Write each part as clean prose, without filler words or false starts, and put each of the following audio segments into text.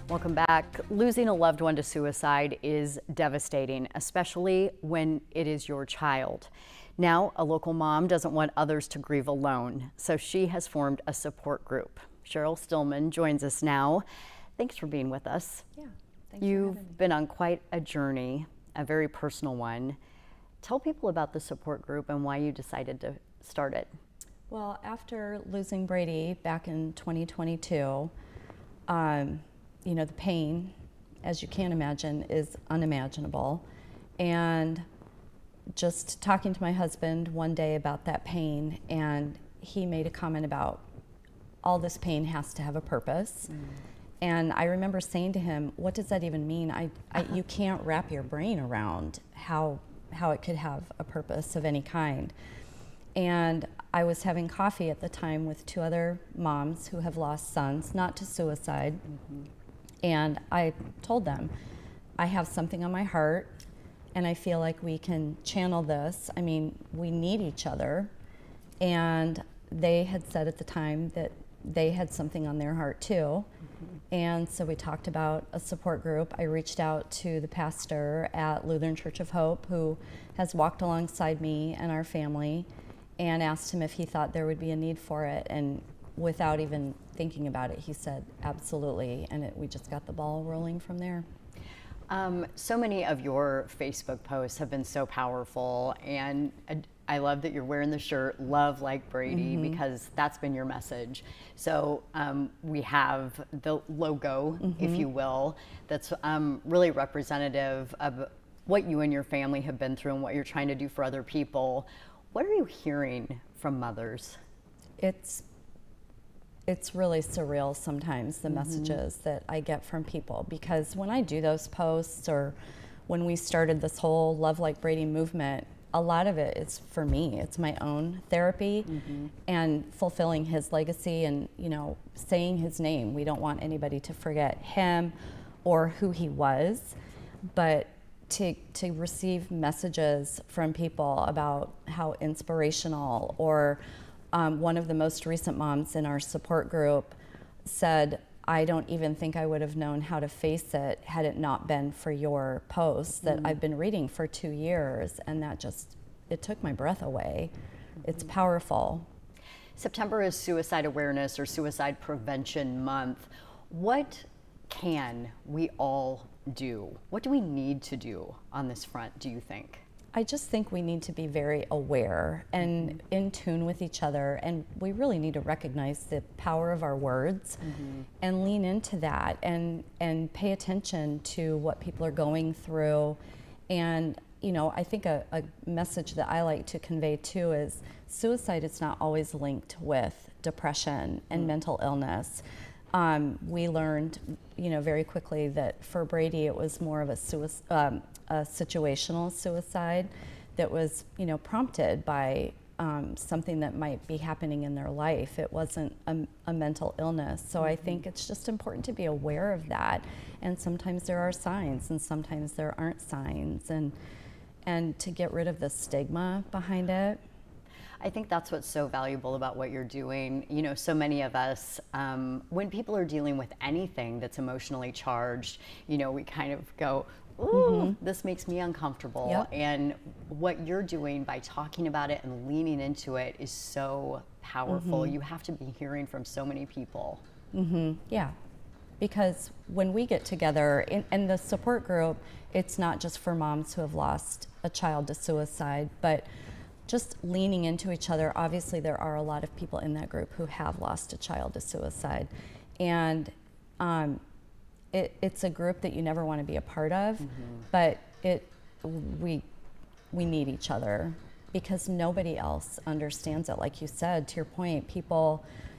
Welcome back. Losing a loved one to suicide is devastating, especially when it is your child. Now, a local mom doesn't want others to grieve alone, so she has formed a support group. Cheryl Stillman joins us now. Thanks for being with us. Yeah, thanks for having me. You've been on quite a journey, a very personal one. Tell people about the support group and why you decided to start it. Well, after losing Brady back in 2022, the pain, as you can imagine, is unimaginable. And just talking to my husband one day about that pain, and he made a comment about all this pain has to have a purpose. And I remember saying to him, what does that even mean? You can't wrap your brain around how it could have a purpose of any kind. And I was having coffee at the time with two other moms who have lost sons, not to suicide. And I told them, I have something on my heart, and I feel like we can channel this. I mean, we need each other. And they had said at the time that they had something on their heart too. And so we talked about a support group. I reached out to the pastor at Lutheran Church of Hope, who has walked alongside me and our family, and asked him if he thought there would be a need for it. And without even thinking about it, he said, absolutely. And we just got the ball rolling from there. So many of your Facebook posts have been so powerful, and I love that you're wearing the shirt, Love Like Brady, because that's been your message. So we have the logo, if you will, that's really representative of what you and your family have been through and what you're trying to do for other people. What are you hearing from mothers? It's really surreal sometimes, the messages that I get from people, because when I do those posts, or when we started this whole Love Like Brady movement, a lot of it is for me. It's my own therapy and fulfilling his legacy and, saying his name. We don't want anybody to forget him or who he was, but to receive messages from people about how inspirational, or one of the most recent moms in our support group said, I don't even think I would have known how to face it had it not been for your posts that I've been reading for 2 years, and it took my breath away. It's powerful. September is Suicide Awareness or Suicide Prevention Month. What can we all do? What do we need to do on this front, do you think? I just think we need to be very aware and in tune with each other, and we really need to recognize the power of our words and lean into that and pay attention to what people are going through. And I think a message that I like to convey too is suicide is not always linked with depression and mental illness. We learned, very quickly that for Brady it was more of a situational suicide that was, prompted by something that might be happening in their life. It wasn't a mental illness. So I think it's just important to be aware of that. And sometimes there are signs, and sometimes there aren't signs, and to get rid of the stigma behind it. I think that's what's so valuable about what you're doing. So many of us, when people are dealing with anything that's emotionally charged, we kind of go, ooh, this makes me uncomfortable. Yep. And what you're doing by talking about it and leaning into it is so powerful. You have to be hearing from so many people. Yeah, because when we get together in the support group, it's not just for moms who have lost a child to suicide, but just leaning into each other. Obviously, there are a lot of people in that group who have lost a child to suicide. And it's a group that you never want to be a part of, but we need each other, because nobody else understands it. Like you said, to your point,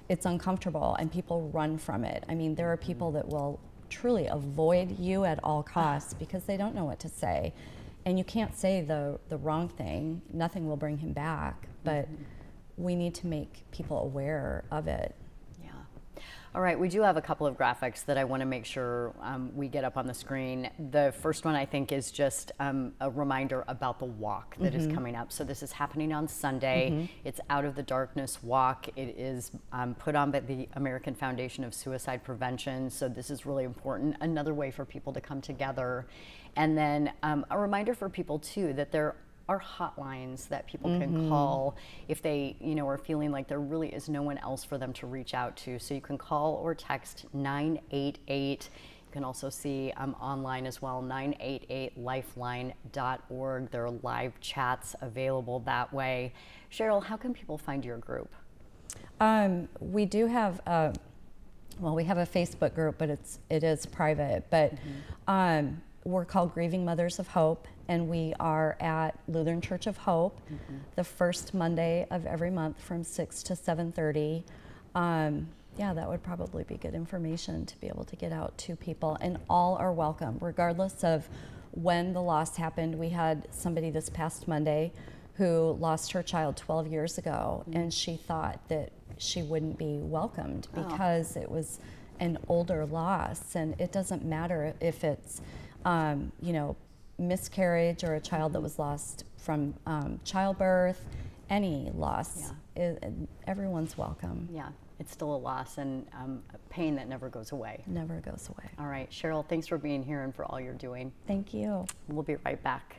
it's uncomfortable and people run from it. I mean, there are people that will truly avoid you at all costs because they don't know what to say. And you can't say the wrong thing. Nothing will bring him back, but we need to make people aware of it. Yeah. All right, we do have a couple of graphics that I want to make sure we get up on the screen. The first one, I think, is just a reminder about the walk that is coming up. So this is happening on Sunday. It's Out of the Darkness Walk. It is put on by the American Foundation of Suicide Prevention. So this is really important. Another way for people to come together. And then a reminder for people, too, that there are hotlines that people can call if they, are feeling like there really is no one else for them to reach out to. So you can call or text 988. You can also see online as well, 988lifeline.org. There are live chats available that way. Cheryl, how can people find your group? We do have, we have a Facebook group, but it is private. But we're called Grieving Mothers of Hope, and we are at Lutheran Church of Hope the first Monday of every month from 6 to 7:30. Yeah, that would probably be good information to be able to get out to people, and all are welcome, regardless of when the loss happened. We had somebody this past Monday who lost her child 12 years ago, and she thought that she wouldn't be welcomed because it was an older loss, and it doesn't matter if it's miscarriage or a child that was lost from childbirth, any loss, everyone's welcome. Yeah, it's still a loss and a pain that never goes away. Never goes away. All right, Cheryl, thanks for being here and for all you're doing. Thank you. We'll be right back.